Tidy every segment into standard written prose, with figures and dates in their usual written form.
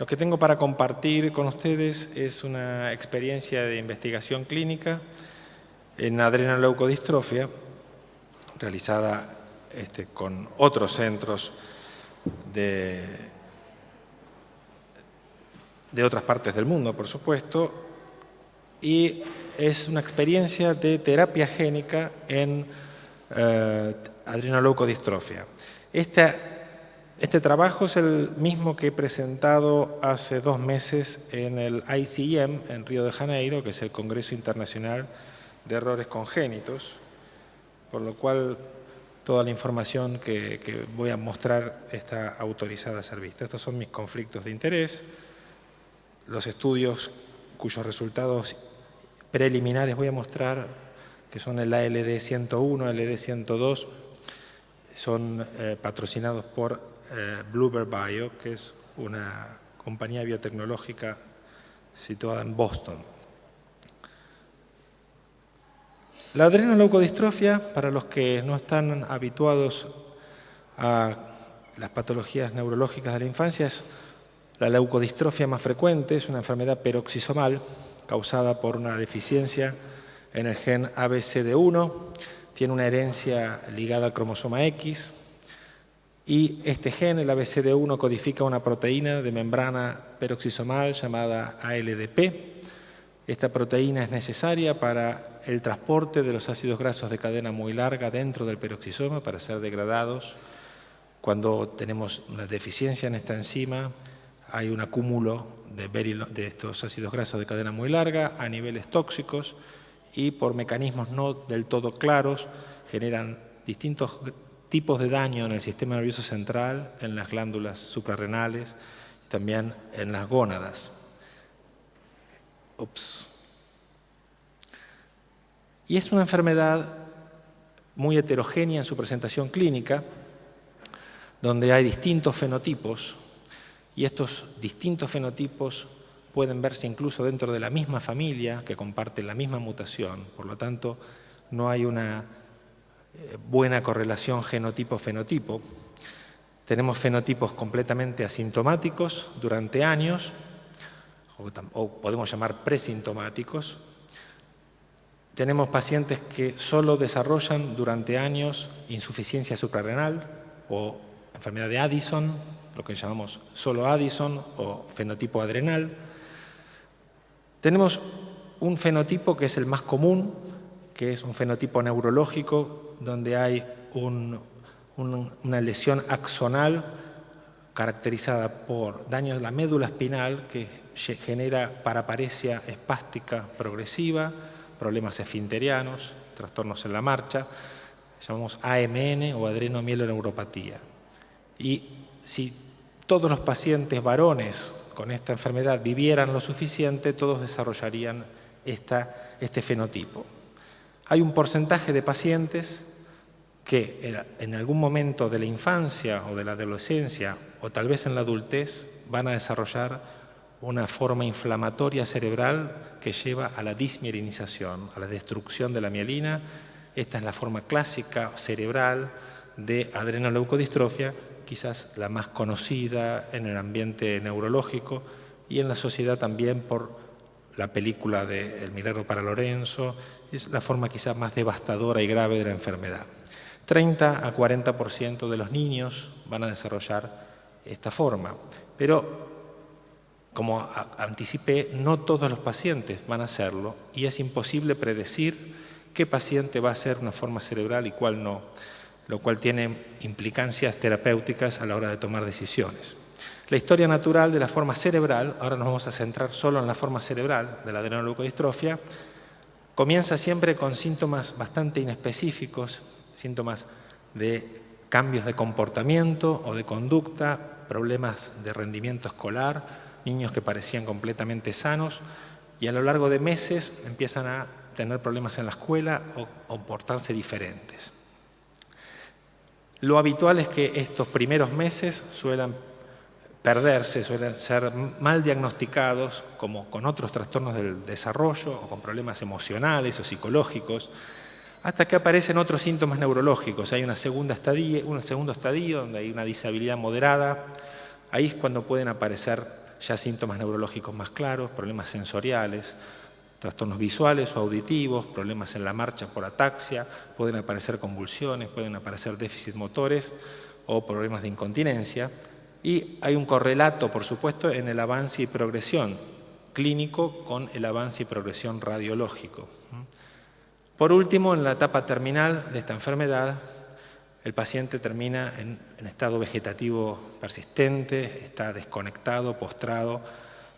Lo que tengo para compartir con ustedes es una experiencia de investigación clínica en adrenoleucodistrofia, realizada con otros centros de otras partes del mundo, por supuesto, y es una experiencia de terapia génica en adrenoleucodistrofia. Este trabajo es el mismo que he presentado hace 2 meses en el ICEM en Río de Janeiro, que es el Congreso Internacional de Errores Congénitos, por lo cual toda la información que voy a mostrar está autorizada a ser vista. Estos son mis conflictos de interés, los estudios cuyos resultados preliminares voy a mostrar, que son el ALD 101, ALD 102, son patrocinados por Bluebird Bio, que es una compañía biotecnológica situada en Boston. La adrenoleucodistrofia, para los que no están habituados a las patologías neurológicas de la infancia, es la leucodistrofia más frecuente, es una enfermedad peroxisomal causada por una deficiencia en el gen ABCD1, tiene una herencia ligada al cromosoma X, y este gen, el ABCD1, codifica una proteína de membrana peroxisomal llamada ALDP. Esta proteína es necesaria para el transporte de los ácidos grasos de cadena muy larga dentro del peroxisoma para ser degradados. Cuando tenemos una deficiencia en esta enzima, hay un acúmulo de estos ácidos grasos de cadena muy larga a niveles tóxicos y por mecanismos no del todo claros generan distintos tipos de daño en el sistema nervioso central, en las glándulas suprarrenales y también en las gónadas. Y es una enfermedad muy heterogénea en su presentación clínica, donde hay distintos fenotipos, y estos distintos fenotipos pueden verse incluso dentro de la misma familia, que comparten la misma mutación. Por lo tanto, no hay una buena correlación genotipo-fenotipo. Tenemos fenotipos completamente asintomáticos durante años, o podemos llamar presintomáticos. Tenemos pacientes que solo desarrollan durante años insuficiencia suprarrenal o enfermedad de Addison, lo que llamamos solo Addison o fenotipo adrenal. Tenemos un fenotipo que es el más común, que es un fenotipo neurológico donde hay una lesión axonal caracterizada por daño de la médula espinal que genera paraparesia espástica progresiva, problemas esfinterianos, trastornos en la marcha, llamamos AMN o adrenomieloneuropatía. Y si todos los pacientes varones con esta enfermedad vivieran lo suficiente, todos desarrollarían este fenotipo. Hay un porcentaje de pacientes que en algún momento de la infancia o de la adolescencia o tal vez en la adultez van a desarrollar una forma inflamatoria cerebral que lleva a la dismielinización, a la destrucción de la mielina. Esta es la forma clásica cerebral de adrenoleucodistrofia, quizás la más conocida en el ambiente neurológico y en la sociedad también por la película de El milagro para Lorenzo. Es la forma quizás más devastadora y grave de la enfermedad. 30 a 40% de los niños van a desarrollar esta forma, pero como anticipé, no todos los pacientes van a hacerlo y es imposible predecir qué paciente va a hacer una forma cerebral y cuál no, lo cual tiene implicancias terapéuticas a la hora de tomar decisiones. La historia natural de la forma cerebral, ahora nos vamos a centrar solo en la forma cerebral de la adrenoleucodistrofia, comienza siempre con síntomas bastante inespecíficos, síntomas de cambios de comportamiento o de conducta, problemas de rendimiento escolar, niños que parecían completamente sanos y a lo largo de meses empiezan a tener problemas en la escuela o comportarse diferentes. Lo habitual es que estos primeros meses suelen perderse, suelen ser mal diagnosticados como con otros trastornos del desarrollo o con problemas emocionales o psicológicos, hasta que aparecen otros síntomas neurológicos. Hay un segundo estadio donde hay una disabilidad moderada. Ahí es cuando pueden aparecer ya síntomas neurológicos más claros, problemas sensoriales, trastornos visuales o auditivos, problemas en la marcha por ataxia, pueden aparecer convulsiones, pueden aparecer déficits motores o problemas de incontinencia. Y hay un correlato, por supuesto, en el avance y progresión clínico con el avance y progresión radiológico. Por último, en la etapa terminal de esta enfermedad, el paciente termina en estado vegetativo persistente, está desconectado, postrado,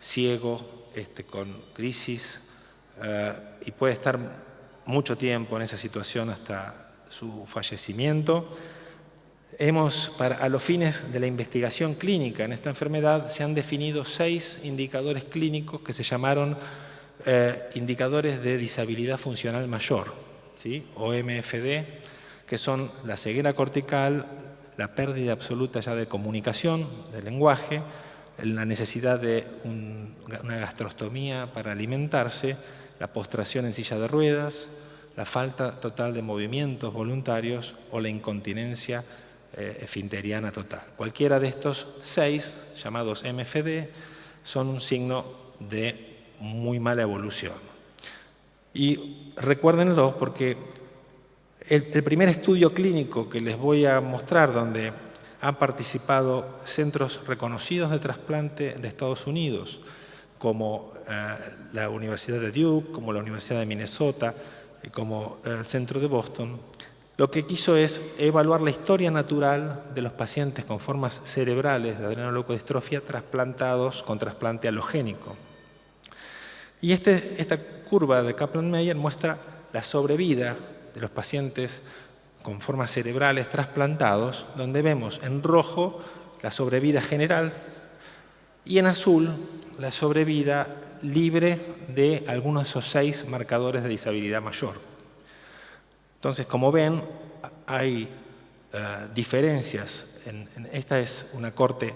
ciego, con crisis, y puede estar mucho tiempo en esa situación hasta su fallecimiento. A los fines de la investigación clínica en esta enfermedad se han definido 6 indicadores clínicos que se llamaron indicadores de disabilidad funcional mayor, ¿sí? O MFD, que son la ceguera cortical, la pérdida absoluta ya de comunicación, del lenguaje, la necesidad de una gastrostomía para alimentarse, la postración en silla de ruedas, la falta total de movimientos voluntarios o la incontinencia esfinteriana total. Cualquiera de estos 6, llamados MFD, son un signo de muy mala evolución. Y recuérdenlo porque el primer estudio clínico que les voy a mostrar, donde han participado centros reconocidos de trasplante de Estados Unidos, como la Universidad de Duke, como la Universidad de Minnesota, y como el Centro de Boston, lo que quiso es evaluar la historia natural de los pacientes con formas cerebrales de adrenoleucodistrofia trasplantados con trasplante halogénico. Y esta curva de Kaplan-Meier muestra la sobrevida de los pacientes con formas cerebrales trasplantados, donde vemos en rojo la sobrevida general y en azul la sobrevida libre de algunos de esos 6 marcadores de disabilidad mayor. Entonces, como ven, hay diferencias. Esta es una corte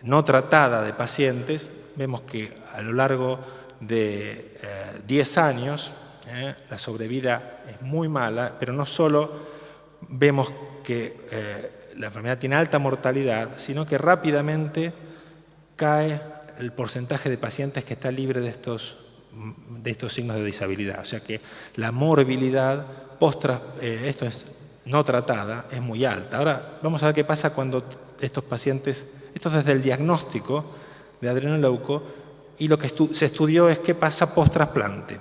no tratada de pacientes. Vemos que a lo largo de 10 años la sobrevida es muy mala, pero no solo vemos que la enfermedad tiene alta mortalidad, sino que rápidamente cae el porcentaje de pacientes que está libre de estos signos de disabilidad. O sea que la morbilidad esto es no tratada, es muy alta. Ahora vamos a ver qué pasa cuando estos pacientes, esto es desde el diagnóstico de adrenoleuco, y lo que se estudió es qué pasa post-trasplante.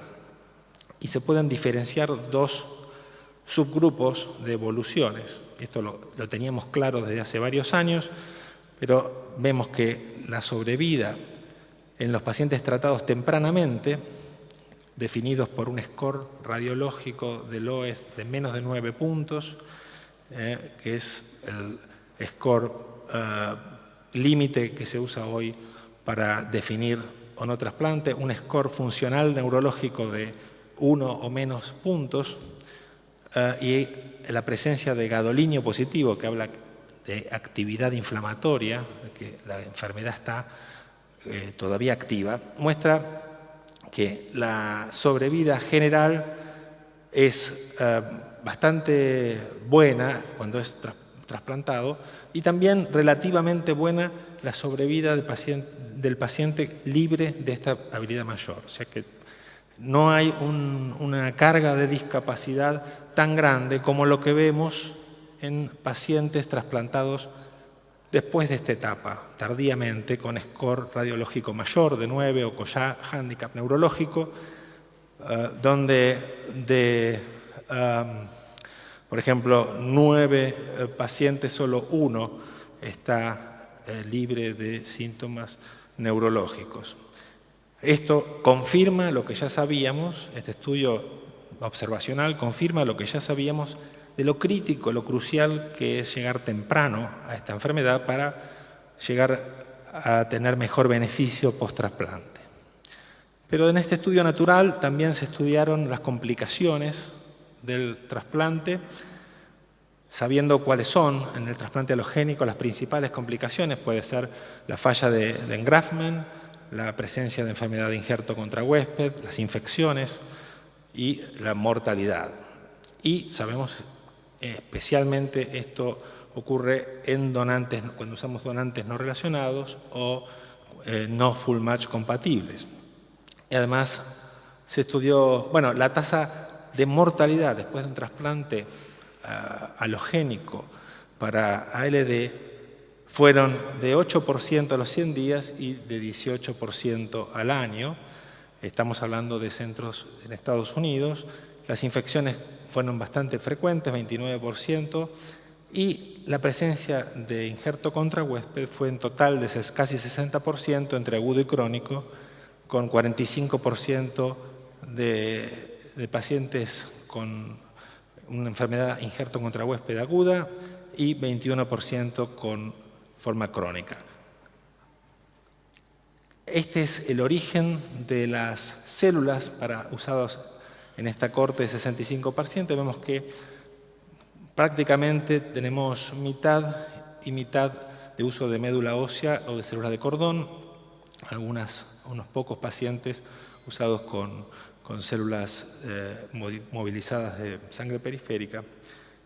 Y se pueden diferenciar 2 subgrupos de evoluciones. Esto lo teníamos claro desde hace varios años, pero vemos que la sobrevida en los pacientes tratados tempranamente, definidos por un score radiológico del OES de menos de 9 puntos, que es el score límite que se usa hoy para definir o no trasplante, un score funcional neurológico de 1 o menos puntos, y la presencia de gadolinio positivo, que habla de actividad inflamatoria, de que la enfermedad está todavía activa, muestra que la sobrevida general es bastante buena cuando es trasplantado, y también relativamente buena la sobrevida del paciente libre de esta habilidad mayor. O sea que no hay una carga de discapacidad tan grande como lo que vemos en pacientes trasplantados después de esta etapa, tardíamente, con score radiológico mayor de 9 o con ya hándicap neurológico, donde por ejemplo, 9 pacientes, solo 1 está libre de síntomas neurológicos. Esto confirma lo que ya sabíamos, este estudio observacional confirma lo que ya sabíamos de lo crítico, lo crucial que es llegar temprano a esta enfermedad para llegar a tener mejor beneficio post-trasplante. Pero en este estudio natural también se estudiaron las complicaciones del trasplante, sabiendo cuáles son en el trasplante halogénico las principales complicaciones. Puede ser la falla de engraftment, la presencia de enfermedad de injerto contra huésped, las infecciones y la mortalidad. Y sabemos especialmente esto ocurre en donantes, cuando usamos donantes no relacionados o no full match compatibles. Y además se estudió, bueno, la tasa de mortalidad después de un trasplante alogénico para ALD fueron de 8% a los 100 días y de 18% al año. Estamos hablando de centros en Estados Unidos. Las infecciones fueron bastante frecuentes, 29%, y la presencia de injerto contra huésped fue en total de casi 60% entre agudo y crónico, con 45% de pacientes con una enfermedad injerto contra huésped aguda y 21% con forma crónica. Este es el origen de las células usadas en esta corte de 65 pacientes. Vemos que prácticamente tenemos mitad y mitad de uso de médula ósea o de células de cordón, unos pocos pacientes usados con células movilizadas de sangre periférica.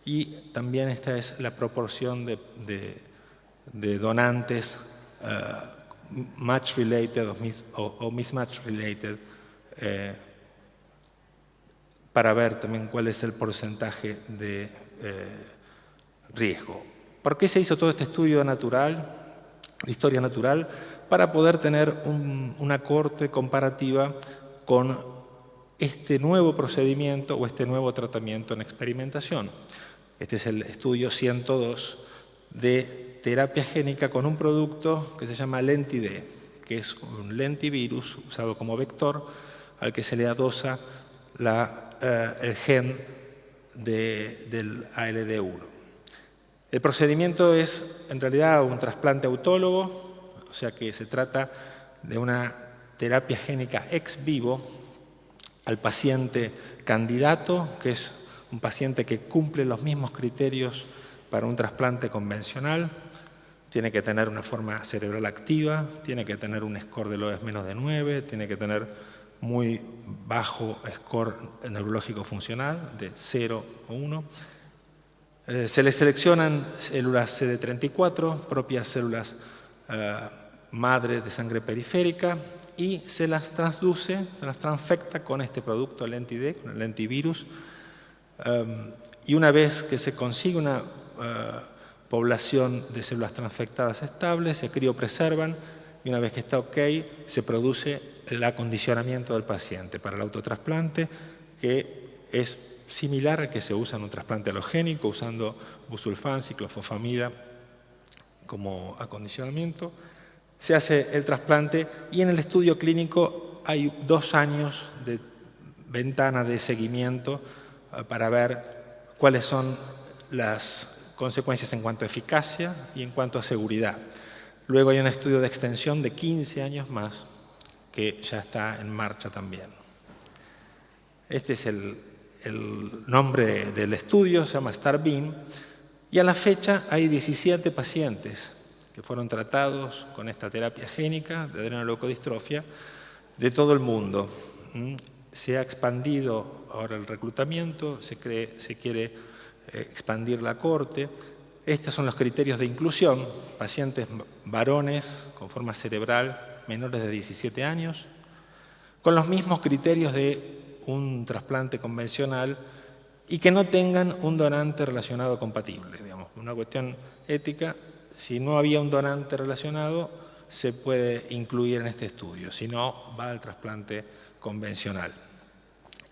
Y también esta es la proporción de donantes match-related o mismatch-related, para ver también cuál es el porcentaje de riesgo. ¿Por qué se hizo todo este estudio natural, de historia natural? Para poder tener una corte comparativa con este nuevo procedimiento o este nuevo tratamiento en experimentación. Este es el estudio 102 de terapia génica con un producto que se llama LentiD, que es un lentivirus usado como vector al que se le adosa el gen del ALD1. El procedimiento es en realidad un trasplante autólogo, o sea que se trata de una terapia génica ex vivo al paciente candidato, que es un paciente que cumple los mismos criterios para un trasplante convencional. Tiene que tener una forma cerebral activa, tiene que tener un score de LOES menos de 9, tiene que tener muy bajo score neurológico funcional, de 0 o 1. Se le seleccionan células CD34, propias células madre de sangre periférica, y se las transduce, se las transfecta con este producto LentiD, con el lentivirus. Y una vez que se consigue una población de células transfectadas estables, se criopreservan, y una vez que está ok, se produce el acondicionamiento del paciente para el autotrasplante, que es similar al que se usa en un trasplante alogénico, usando busulfán, ciclofosfamida como acondicionamiento. Se hace el trasplante y en el estudio clínico hay 2 años de ventana de seguimiento para ver cuáles son las consecuencias en cuanto a eficacia y en cuanto a seguridad. Luego hay un estudio de extensión de 15 años más que ya está en marcha también. Este es el nombre del estudio, se llama STAR-BEAM, y a la fecha hay 17 pacientes que fueron tratados con esta terapia génica de adrenoleucodistrofia de todo el mundo. Se ha expandido ahora el reclutamiento, se quiere expandir la corte. Estos son los criterios de inclusión: pacientes varones con forma cerebral menores de 17 años, con los mismos criterios de un trasplante convencional y que no tengan un donante relacionado compatible. Digamos, una cuestión ética, si no había un donante relacionado, se puede incluir en este estudio, si no, va al trasplante convencional.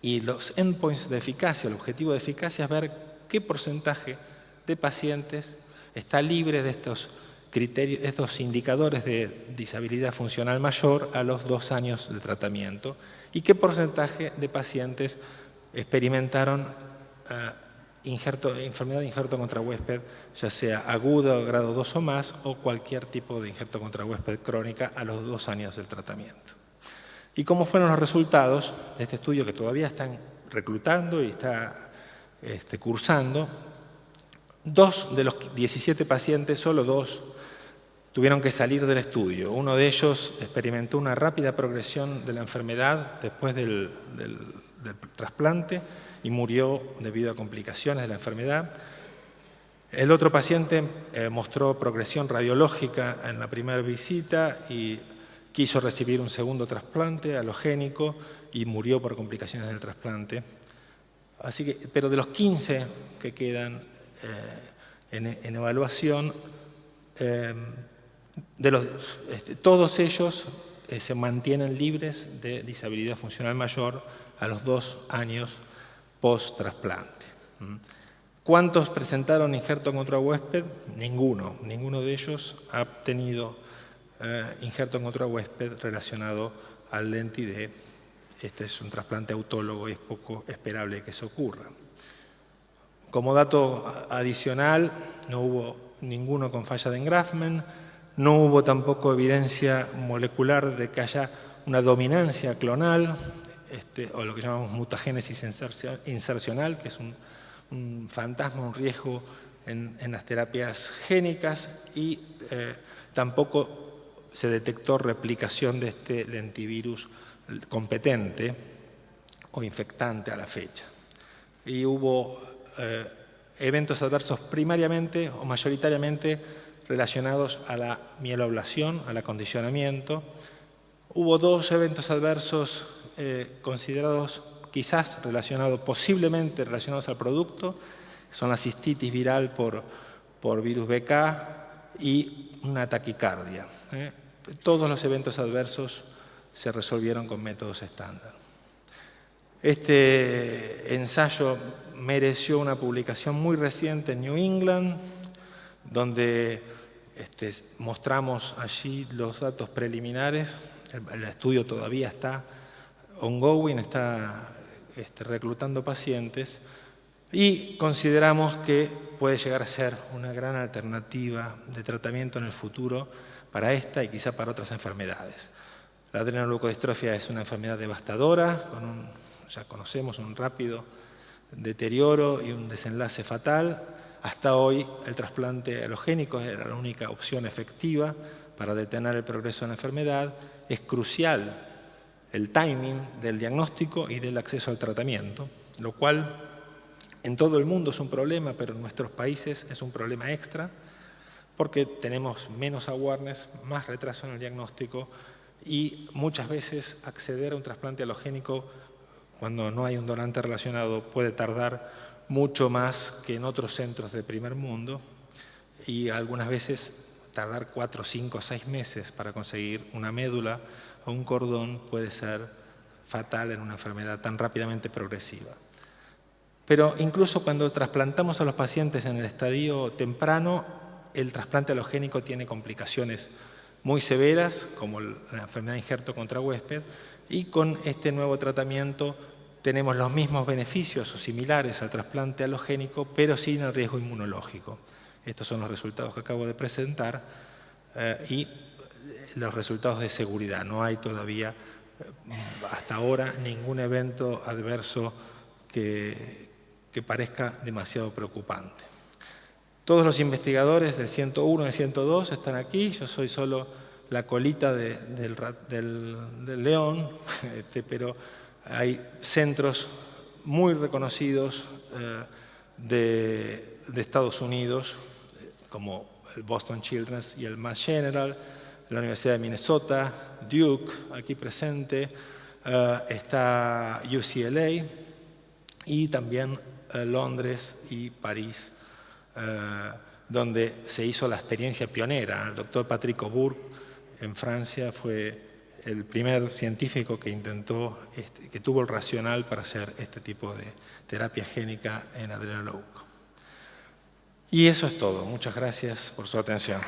Y los endpoints de eficacia, el objetivo de eficacia es ver qué porcentaje de pacientes está libre de estos criterios, estos indicadores de disabilidad funcional mayor a los 2 años de tratamiento, y qué porcentaje de pacientes experimentaron enfermedad de injerto contra huésped, ya sea aguda, grado 2 o más, o cualquier tipo de injerto contra huésped crónica a los 2 años del tratamiento. ¿Y cómo fueron los resultados de este estudio que todavía están reclutando y está cursando? 2 de los 17 pacientes, solo 2, tuvieron que salir del estudio. Uno de ellos experimentó una rápida progresión de la enfermedad después del trasplante y murió debido a complicaciones de la enfermedad. El otro paciente mostró progresión radiológica en la primera visita y quiso recibir un segundo trasplante alogénico y murió por complicaciones del trasplante. Así que, pero de los 15 que quedan en evaluación, todos ellos se mantienen libres de disabilidad funcional mayor a los 2 años post-trasplante. ¿Cuántos presentaron injerto contra huésped? Ninguno. Ninguno de ellos ha tenido injerto contra huésped relacionado al Lenti-D. Este es un trasplante autólogo y es poco esperable que eso ocurra. Como dato adicional, no hubo ninguno con falla de engraftment, no hubo tampoco evidencia molecular de que haya una dominancia clonal, o lo que llamamos mutagénesis insercional, que es un fantasma, un riesgo en las terapias génicas, y tampoco se detectó replicación de este lentivirus competente o infectante a la fecha. Y hubo eventos adversos primariamente o mayoritariamente relacionados a la mieloablación, al acondicionamiento. Hubo 2 eventos adversos considerados quizás posiblemente relacionados al producto, son la cistitis viral por virus BK y una taquicardia. Todos los eventos adversos se resolvieron con métodos estándar. Este ensayo mereció una publicación muy reciente en New England, donde mostramos allí los datos preliminares. El estudio todavía está ongoing, está reclutando pacientes, y consideramos que puede llegar a ser una gran alternativa de tratamiento en el futuro para esta y quizá para otras enfermedades. La adrenoleucodistrofia es una enfermedad devastadora, ya conocemos un rápido deterioro y un desenlace fatal. Hasta hoy el trasplante alogénico era la única opción efectiva para detener el progreso de la enfermedad. Es crucial el timing del diagnóstico y del acceso al tratamiento, lo cual en todo el mundo es un problema, pero en nuestros países es un problema extra, porque tenemos menos awareness, más retraso en el diagnóstico, y muchas veces acceder a un trasplante alogénico cuando no hay un donante relacionado puede tardar mucho más que en otros centros de primer mundo, y algunas veces tardar 4, 5, 6 meses para conseguir una médula o un cordón puede ser fatal en una enfermedad tan rápidamente progresiva. Pero incluso cuando trasplantamos a los pacientes en el estadio temprano, el trasplante alogénico tiene complicaciones muy severas, como la enfermedad de injerto contra huésped, y con este nuevo tratamiento tenemos los mismos beneficios o similares al trasplante alogénico, pero sin el riesgo inmunológico. Estos son los resultados que acabo de presentar y los resultados de seguridad. No hay todavía, hasta ahora, ningún evento adverso que parezca demasiado preocupante. Todos los investigadores del 101 y el 102 están aquí. Yo soy solo la colita del león, pero hay centros muy reconocidos de Estados Unidos, como el Boston Children's y el Mass General, la Universidad de Minnesota, Duke, aquí presente, está UCLA y también Londres y París, donde se hizo la experiencia pionera. El doctor Patrick Aubourg en Francia fue el primer científico que que tuvo el racional para hacer este tipo de terapia génica en adrenoleuco. Y eso es todo. Muchas gracias por su atención.